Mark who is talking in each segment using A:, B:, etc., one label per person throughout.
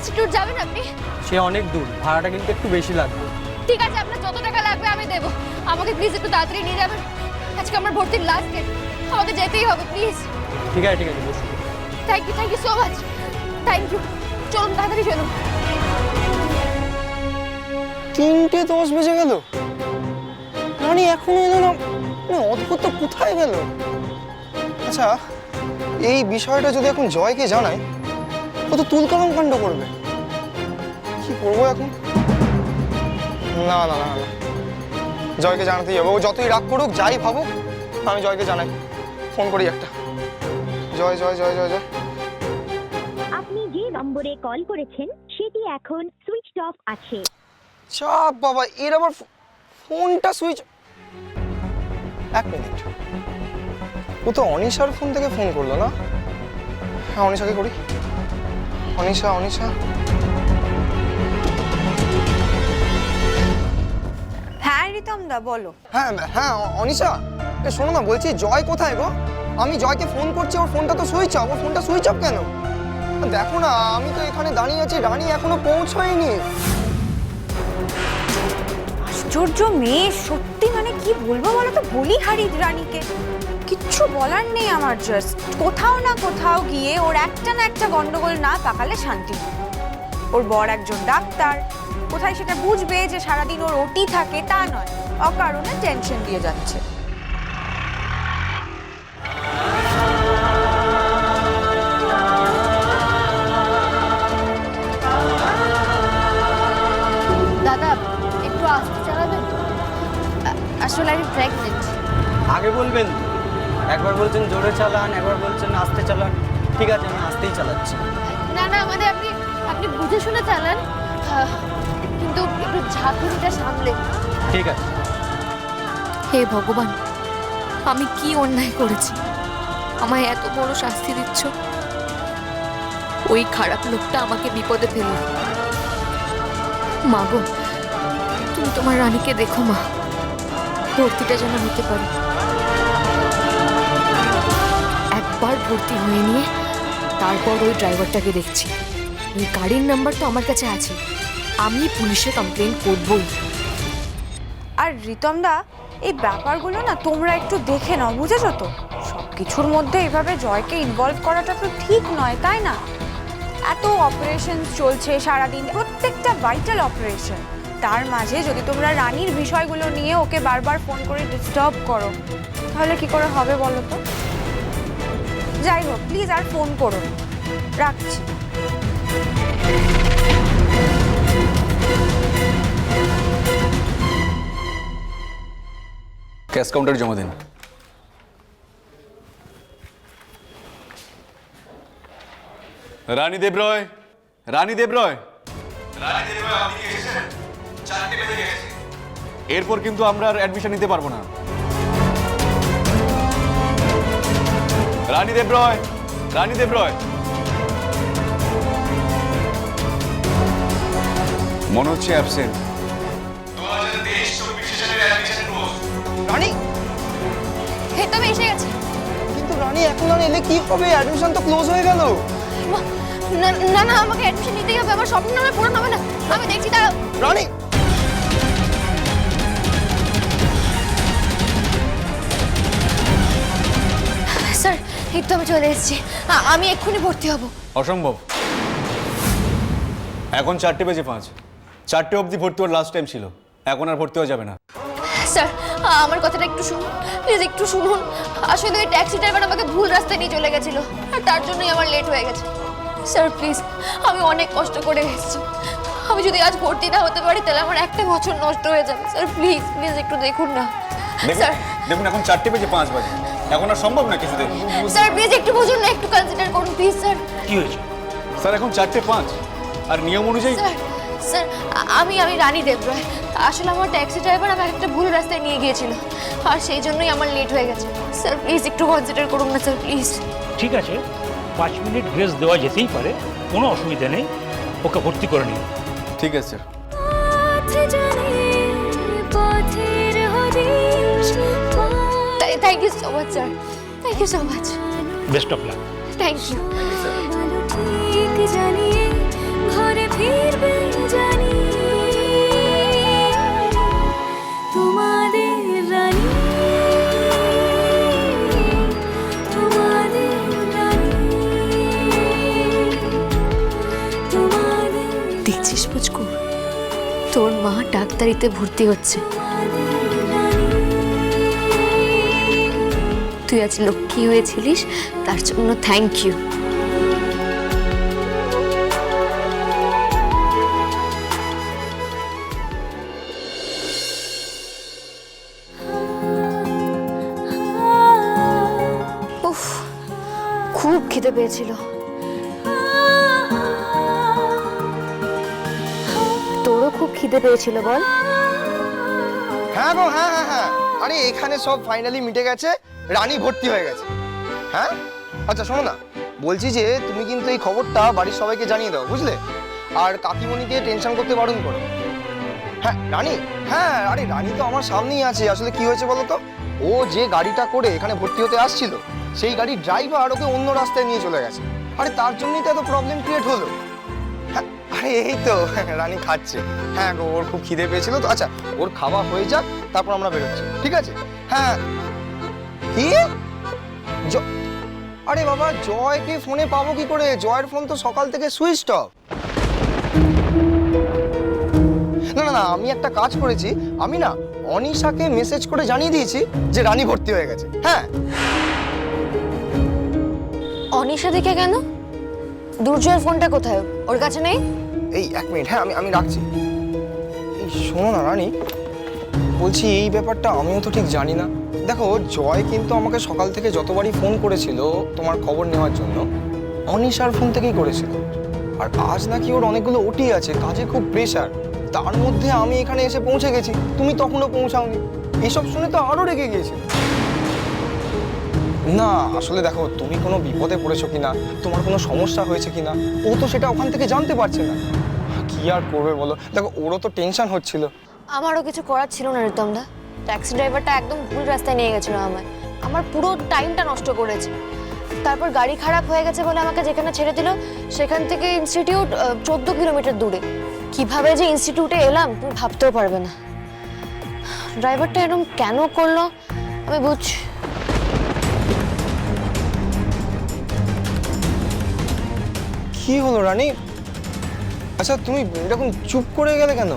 A: Institute যাবেন আপনি?
B: সে অনেক দূর, ভাড়াটা কিন্তু একটু বেশি লাগবে।
A: ঠিক আছে, আপনার যত টাকা লাগবে আমি দেবো। আমাকে প্লিজ একটু তাড়াতাড়ি নিয়ে যাবেন, আজকে আমার ভর্তির লাস্ট ডেট, আমাকে যেতেই হবে প্লিজ।
B: ঠিক আছে বসুন।
A: Thank you so much, thank you. চলুন তাড়াতাড়ি চলুন।
C: 3:10 বেজে গেল, রানী এখনো এলো না। অদ্ভুত, তো কোথায় গেল? আচ্ছা, এই বিষয়টা যদি এখন জয়কে জানায়, কত তুলকালাম কাণ্ড করবে। কি করবো এখন? না না না না, জয়কে জানাতেই হবে। ও যতই রাগ করুক, যাই ভাবুক, আমি জয়কে জানাই। ফোন করি একটা। জয় জয় জয় জয় জয়।
D: আপনি যে নম্বরে কল করেছেন সেটি এখন সুইচড অফ আছে।
C: চাপ বাবা, এর আবার ফোনটা সুইচ। এক মিনিট, ও তো অনিশার ফোন থেকে ফোন করলো না? হ্যাঁ, অনিশাকে করি। অনিশা অনিশা,
E: হ্যাঁ রিতম দা বলো।
C: হ্যাঁ হ্যাঁ অনিশা, এ শোনো না, বলছি জয় কোথায় গো? আমি জয়কে ফোন করছি, ওর ফোনটা তো সুইচ অফ। ওর ফোনটা সুইচ অফ কেন? দেখো না, আমি তো এখানে দাঁড়িয়ে আছি, রানী এখনো পৌঁছয়নি।
E: আশ্চর্য মেয়ে, সত্যি মানে কি বলবো বলো তো, বলি হারি রানীকে। কিচ্ছু বলার নেই আমার। জাস্ট কোথাও না কোথাও গিয়ে ওর একটা না একটা গন্ডগোল না পাকালে শান্তি নেই। ওর বর একজন ডাক্তার, কোথায় সেটা বুঝবে যে সারাদিন ওর ওটি থাকে? তা নয়, অকারণে টেনশন দিয়ে যাচ্ছে।
A: দাদা একটু আস্তে চালাবেন, আসলে আমি প্রেগনেন্ট।
B: আগে বলবেন, একবার বলছেন জোরে চালান, একবার বলছেন আস্তে চালান। ঠিক আছে, আমি আস্তেই চালাচ্ছি।
A: না না, মানে আপনি বুঝে শুনে চালান, কিন্তু একটু ঝাঁকুনিটা সামলে।
B: ঠিক আছে।
F: হে ভগবান, আমি কি অন্যায় করেছি? আমায় এত বড় শাস্তি দিচ্ছ? ওই খারাপ লোকটা আমাকে বিপদে ফেলল। মা গো, তুমি তোমার রানীকে দেখো মা, ভর্তিটা যেন হতে পারে। একবার ভর্তি হয়ে নিয়ে তারপর ওই ড্রাইভারটাকে দেখছি। এই গাড়ির নাম্বার তো আমার কাছে আছে, আমি পুলিশে কমপ্লেন করবই।
E: আর রিতম দা, এই ব্যাপারগুলো না তোমরা একটু দেখে নাও, বুঝেছো তো? সব কিছুর মধ্যে এভাবে জয়কে ইনভলভ করাটা তো ঠিক নয়, তাই না? এত অপারেশন চলছে সারাদিন, প্রত্যেকটা ভাইটাল অপারেশন, তার মাঝে যদি তোমরা রানীর বিষয়গুলো নিয়ে ওকে বারবার ফোন করে ডিস্টার্ব করো, তাহলে কি করে হবে বলো তো? যাই হোক, প্লিজ আর ফোন করো না, রাখছি।
G: ক্যাশ কাউন্টারে জমা দিন। রানী দেবরয়, রানী দেবরয়, রানী দেবরয়, আপনি কি এসেছেন? 4টে বেজে গেছে। এরপর কিন্তু আমরা আর অ্যাডমিশন নিতে পারবো না। রানী দেবরয়, রানী দেবরয়, মনে হচ্ছে অ্যাবসেন্ট। 2023-24 সেশনের অ্যাডমিশন ক্লোজ।
C: রানী,
A: হে তো আমি এসে গেছি।
C: কিন্তু রানী এখন আর এলে কি হবে? অ্যাডমিশন তো ক্লোজ হয়ে গেল।
A: না না না, আমাকে অ্যাডমিশন নিতেই হবে, আমার স্বপ্ন নামে পূরণ হবে না। আমি দেখছি তারা।
C: রানী,
A: স্যার এই তো আমি চলে এসেছি, আমি এক্ষুনি ভর্তি হব।
G: অসম্ভব। এখন 4টে বেজে 5, 4টে অবধি ভর্তি হওয়ার লাস্ট টাইম ছিল। এখন আর ভর্তি হওয়া যাবে না।
A: স্যার আমার কথাটা একটু শুনুন, প্লিজ একটু শুনুন। আসলে ওই ট্যাক্সি ড্রাইভার আমাকে ভুল রাস্তায় নিয়ে চলে গেছিল, আর তার জন্যই আমার লেট হয়ে গেছে। স্যার প্লিজ, আমি অনেক কষ্ট করে এসেছি, আমি যদি আজ ভর্তি না হতে পারি তাহলে আমার একটা বছর নষ্ট হয়ে যাবে। স্যার প্লিজ প্লিজ একটু দেখুন না। স্যার
G: দেখুন, এখন 4টে বেজে 5 বাজে, এখন আর সম্ভব না কিছুদিন।
A: স্যার প্লিজ একটু বুঝুন না, একটু কনসিডার করুন প্লিজ। স্যার
G: কি হয়েছে স্যার? এখন 4টে 5, আর নিয়ম অনুযায়ী।
A: স্যার স্যার আমি রানী দেবরয়। আসলে আমার ট্যাক্সি ড্রাইভার আমাকে একটা ভুল রাস্তায় নিয়ে গিয়েছিল, আর সেই জন্যই আমার লেট হয়ে গেছে। স্যার প্লিজ একটু কনসিডার করুন না স্যার, প্লিজ।
H: ঠিক আছে, 5 মিনিট গ্রেস দেওয়া যেতেই পারে, কোনো অসুবিধা নেই, ওকে ভর্তি করে নিন।
G: ঠিক আছে sir.
A: Thank you so much sir, thank you so much.
H: Best of luck.
A: Thank you. ঘরে ফিরবে জানি তোমাদের রানী, তোমাদের রানী, তোমাদের। দেখছিস পুচকু, তোর মা ডাক্তারিতে ভর্তি হচ্ছে। তুই আজ লক্ষ্মী হয়েছিলিস, তার জন্য থ্যাংক ইউ। উফ, খুব খিদে পেয়েছিল। তোরও খুব খিদে পেয়েছিল বল?
C: হ্যাঁ গো, হ্যাঁ হ্যাঁ হ্যাঁ, আরে এখানে সব ফাইনালি মিটে গেছে, রানী ভর্তি হয়ে গেছে। হ্যাঁ আচ্ছা শোনো না, বলছি যে তুমি কিন্তু এই খবরটা বাড়ির সবাইকে জানিয়ে দাও, বুঝলে? আর কাকিমণিকে টেনশন করতে বারণ করো। হ্যাঁ রানী, হ্যাঁ আরে রানী তো আমার সামনেই আছে। আসলে কি হয়েছে বলো তো, ও যে গাড়িটা করে এখানে ভর্তি হতে আসছিল, সেই গাড়ির ড্রাইভার ওকে অন্য রাস্তায় নিয়ে চলে গেছে। আরে তার জন্যই তো এত প্রবলেম ক্রিয়েট হলো। হ্যাঁ আরে এই তো রানী খাচ্ছে। হ্যাঁ গো, ওর খুব খিদে পেয়েছিল তো। আচ্ছা ওর খাওয়া হয়ে যাক, তারপর আমরা বেরোচ্ছি, ঠিক আছে? হ্যাঁ কি আরে বাবা, জয়কে ফোনে পাবো কি করে? জয়ের ফোন তো সকাল থেকে সুইচ অফ। না না না, আমি একটা কাজ করেছি, আমি না অনিশাকে মেসেজ করে জানিয়ে দিয়েছি যে রানী ভর্তি হয়ে গেছে। হ্যাঁ
A: অনিশা দিকে কেন? দুর্জয়ের ফোনটা কোথায়? ওর কাছে নেই?
C: এই এক মিনিট, হ্যাঁ আমি রাখছি। এই শোনো না রানী, বলছি এই ব্যাপারটা আমিও তো ঠিক জানি না। দেখো জয় কিন্তু আমাকে সকাল থেকে যতবারই ফোন করেছিল তোমার খবর নেওয়ার জন্য, অনিশার ফোন থেকেই করেছিল। আর আজ নাকি ওর অনেকগুলো ওটি আছে, কাজে খুব প্রেশার, তার মধ্যে আমি এখানে এসে পৌঁছে গেছি, তুমি তখনও পৌঁছাওনি। এইসব শুনে তো আরও রেগে গিয়েছিল। না আসলে দেখো, তুমি কোনো বিপদে পড়েছো কিনা, তোমার কোনো সমস্যা হয়েছে কিনা, ও তো সেটা ওখান থেকে জানতে পারছে না। কি আর করবে বলো, দেখো ওরও তো টেনশন হচ্ছিল।
A: আমারও কিছু করার ছিল না রিতমদা। ট্যাক্সি ড্রাইভারটা একদম ভুল রাস্তায় নিয়ে গেছিল আমায়, আমার পুরো টাইমটা নষ্ট করেছে। তারপর গাড়ি খারাপ হয়ে গেছে বলে আমাকে যেখানে ছেড়ে দিল সেখান থেকে ইনস্টিটিউট 14 কিলোমিটার দূরে। কিভাবে যে ইনস্টিটিউটে এলাম তুমি ভাবতেও পারবে না। ড্রাইভারটা এরকম কেন করলো আমি বুঝছি।
C: কি হলো রানী? আচ্ছা তুমি এরকম চুপ করে গেলে কেন?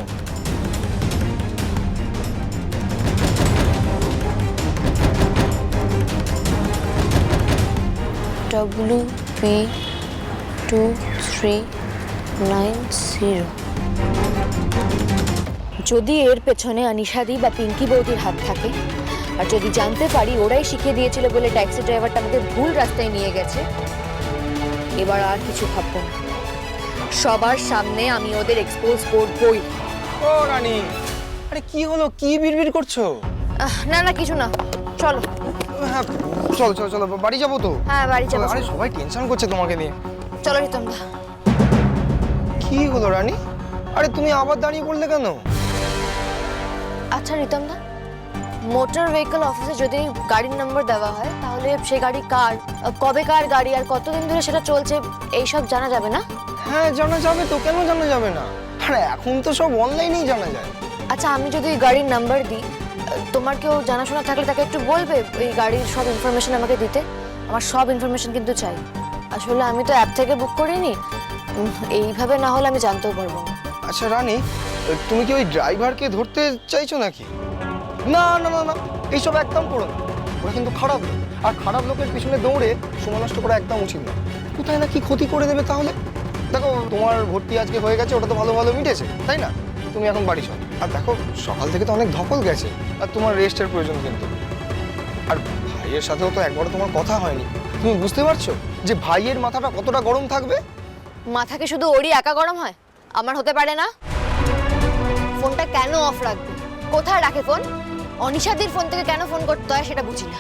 A: WP2390। যদি এর পেছনে অনিশাদি বা পিঙ্কি বৌদির হাত থাকে, আর যদি জানতে পারি ওরাই শিখিয়ে দিয়েছিল বলে ট্যাক্সি ড্রাইভারটা আমাকে ভুল রাস্তায় নিয়ে গেছে, এবার আর কিছু ভাববো না। সবার সামনে আমি ওদের এক্সপোজ করবই।
C: ও রানী, আরে কি হলো, কি বিড়বিড় করছো?
A: না না কিছু না, চলো।
C: হ্যাঁ চলো চলো চলো, বাড়ি যাবো তো।
A: হ্যাঁ বাড়ি যাবো।
C: আরে সবাই টেনশন করছে তোমাকে নিয়ে।
A: চলো রিতমদা।
C: কি হলো রানী? আরে তুমি আবার দাঁড়িয়ে পড়লে কেন?
A: আচ্ছা রিতমদা, মোটর ভেহিকল অফিসে যদি গাড়ির নম্বর দেওয়া হয় তাহলে সেই গাড়ি কার, কবে কার গাড়ি আর কতদিন ধরে সেটা চলছে এইসব জানা যাবে না?
C: হ্যাঁ জানা যাবে তো, কেন জানা যাবে না? আরে এখন তো সব অনলাইনেই জানা যায়।
A: আচ্ছা আমি যদি গাড়ির নাম্বার দিই, তোমার কেউ জানাশোনা থাকলে তাকে একটু বলবে এই গাড়ির সব ইনফরমেশন আমাকে দিতে। আমার সব ইনফরমেশন কিন্তু চাই। আসলে আমি তো অ্যাপ থেকে বুক করিনি, এইভাবে না হলে আমি জানতেও পারবো না।
C: আচ্ছা রানী, তুমি কি ওই ড্রাইভারকে ধরতে চাইছো নাকি? না না না না, এইসব একদম করো না, ওরা কিন্তু খারাপ লোক। আর খারাপ লোকের পিছনে দৌড়ে সময় নষ্ট করা একদম উচিত না। কোথায় না কি ক্ষতি করে দেবে তাহলে। দেখো তোমার ভর্তি আজকে হয়ে গেছে, ওটা তো ভালো ভালো মিটেছে, তাই না? তুমি এখন বাড়ি চলো। আর দেখো সকাল থেকে তো অনেক ধকল গেছে, আর তোমার রেস্টের প্রয়োজন কিন্তু। আর ভাইয়ের সাথেও তো একবারও তোমার কথা হয়নি, তুমি বুঝতে পারছো যে ভাইয়ের মাথাটা কতটা গরম থাকবে?
A: মাথাকে শুধু ওরই একা গরম হয়, আমার হতে পারে না? ফোনটা কেন অফ রাখবে? কোথায় রাখে ফোন? অনিশাদির ফোন থেকে কেন ফোন করতে হয় সেটা বুঝি না।